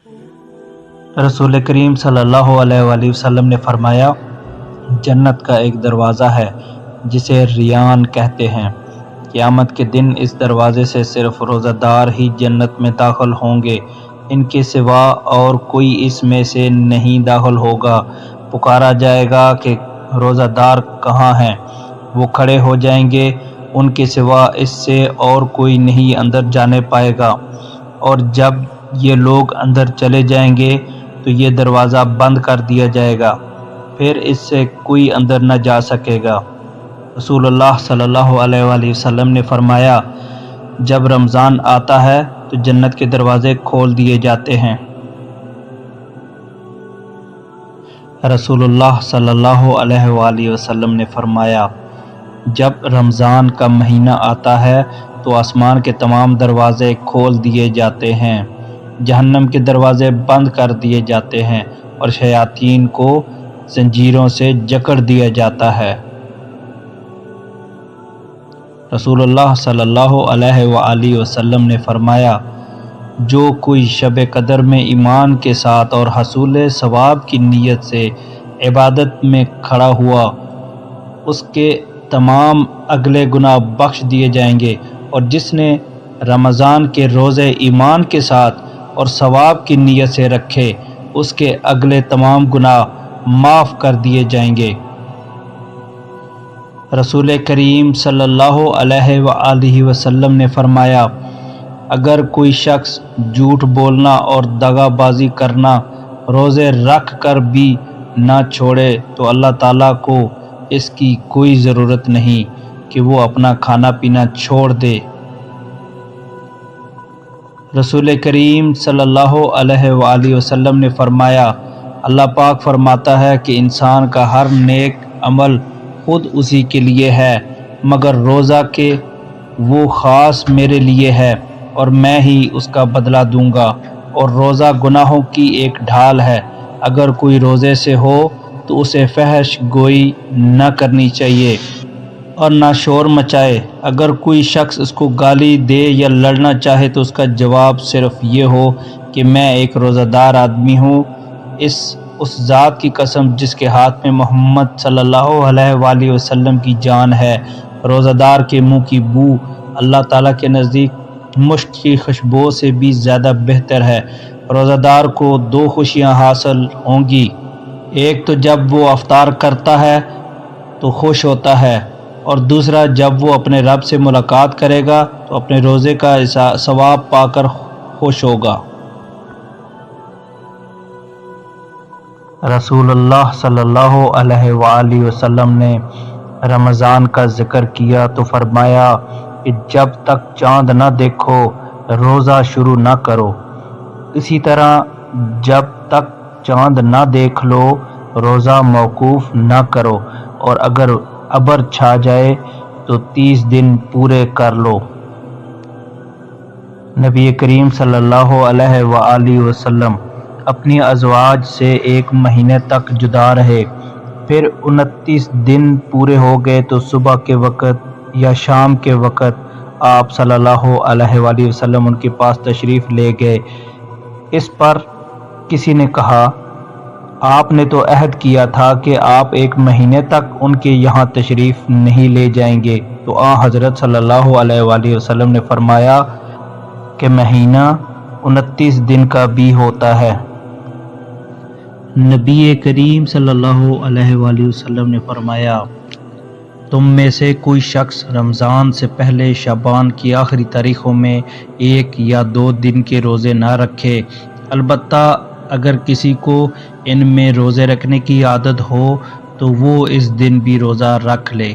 رسول کریم صلی اللہ علیہ وآلہ وسلم نے فرمایا، جنت کا ایک دروازہ ہے جسے ریان کہتے ہیں۔ قیامت کے دن اس دروازے سے صرف روزہ دار ہی جنت میں داخل ہوں گے، ان کے سوا اور کوئی اس میں سے نہیں داخل ہوگا۔ پکارا جائے گا کہ روزہ دار کہاں ہیں؟ وہ کھڑے ہو جائیں گے، ان کے سوا اس سے اور کوئی نہیں اندر جانے پائے گا۔ اور جب یہ لوگ اندر چلے جائیں گے تو یہ دروازہ بند کر دیا جائے گا، پھر اس سے کوئی اندر نہ جا سکے گا۔ رسول اللہ صلی اللہ علیہ وآلہ وسلم نے فرمایا، جب رمضان آتا ہے تو جنت کے دروازے کھول دیے جاتے ہیں۔ رسول اللہ صلی اللہ علیہ وآلہ وسلم نے فرمایا، جب رمضان کا مہینہ آتا ہے تو آسمان کے تمام دروازے کھول دیے جاتے ہیں، جہنم کے دروازے بند کر دیے جاتے ہیں اور شیاطین کو زنجیروں سے جکڑ دیا جاتا ہے۔ رسول اللہ صلی اللہ علیہ وآلہ وسلم نے فرمایا، جو کوئی شب قدر میں ایمان کے ساتھ اور حصول ثواب کی نیت سے عبادت میں کھڑا ہوا، اس کے تمام اگلے گناہ بخش دیے جائیں گے، اور جس نے رمضان کے روزے ایمان کے ساتھ اور ثواب کی نیت سے رکھے، اس کے اگلے تمام گناہ معاف کر دیے جائیں گے۔ رسول کریم صلی اللہ علیہ وآلہ وسلم نے فرمایا، اگر کوئی شخص جھوٹ بولنا اور دغا بازی کرنا روزے رکھ کر بھی نہ چھوڑے تو اللہ تعالیٰ کو اس کی کوئی ضرورت نہیں کہ وہ اپنا کھانا پینا چھوڑ دے۔ رسول کریم صلی اللہ علیہ وآلہ وسلم نے فرمایا، اللہ پاک فرماتا ہے کہ انسان کا ہر نیک عمل خود اسی کے لیے ہے، مگر روزہ کہ وہ خاص میرے لیے ہے اور میں ہی اس کا بدلہ دوں گا، اور روزہ گناہوں کی ایک ڈھال ہے۔ اگر کوئی روزے سے ہو تو اسے فحش گوئی نہ کرنی چاہیے اور نہ شور مچائے۔ اگر کوئی شخص اس کو گالی دے یا لڑنا چاہے تو اس کا جواب صرف یہ ہو کہ میں ایک روزہ دار آدمی ہوں، اس ذات کی قسم جس کے ہاتھ میں محمد صلی اللہ علیہ وآلہ وسلم کی جان ہے، روزہ دار کے منہ کی بو اللہ تعالیٰ کے نزدیک مشک کی خوشبو سے بھی زیادہ بہتر ہے۔ روزہ دار کو دو خوشیاں حاصل ہوں گی، ایک تو جب وہ افطار کرتا ہے تو خوش ہوتا ہے، اور دوسرا جب وہ اپنے رب سے ملاقات کرے گا تو اپنے روزے کا ثواب پا کر خوش ہوگا۔ رسول اللہ صلی اللہ علیہ وآلہ وسلم نے رمضان کا ذکر کیا تو فرمایا کہ جب تک چاند نہ دیکھو روزہ شروع نہ کرو، اسی طرح جب تک چاند نہ دیکھ لو روزہ موقوف نہ کرو، اور اگر ابر چھا جائے تو 30 دن پورے کر لو۔ نبی کریم صلی اللہ علیہ وآلہ وسلم اپنی ازواج سے 1 مہینے تک جدا رہے، پھر 29 دن پورے ہو گئے تو صبح کے وقت یا شام کے وقت آپ صلی اللہ علیہ وآلہ وسلم ان کے پاس تشریف لے گئے۔ اس پر کسی نے کہا، آپ نے تو عہد کیا تھا کہ آپ 1 مہینے تک ان کے یہاں تشریف نہیں لے جائیں گے، تو حضرت صلی اللہ علیہ وآلہ وسلم نے فرمایا کہ مہینہ 29 دن کا بھی ہوتا ہے۔ نبی کریم صلی اللہ علیہ وآلہ وسلم نے فرمایا، تم میں سے کوئی شخص رمضان سے پہلے شعبان کی آخری تاریخوں میں 1 یا 2 دن کے روزے نہ رکھے، البتہ اگر کسی کو ان میں روزے رکھنے کی عادت ہو تو وہ اس دن بھی روزہ رکھ لے۔